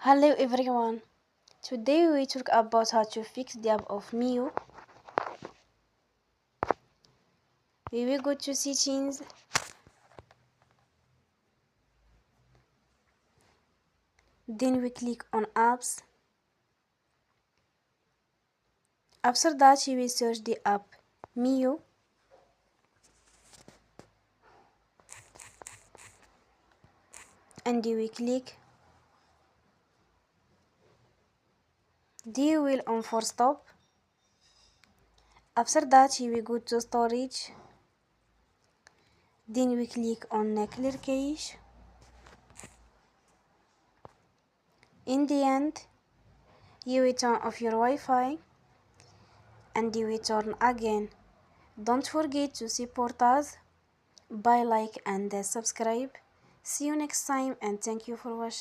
Hello everyone. Today we talk about how to fix the app of Meyo. We will go to settings, then we click on apps. After that we will search the app Meyo. And we click. Then we will on for stop. After that we go to storage. Then we click on clear cache. In the end, you will turn off your Wi-Fi and you will turn again. Don't forget to support us by like and subscribe. See you next time and thank you for watching.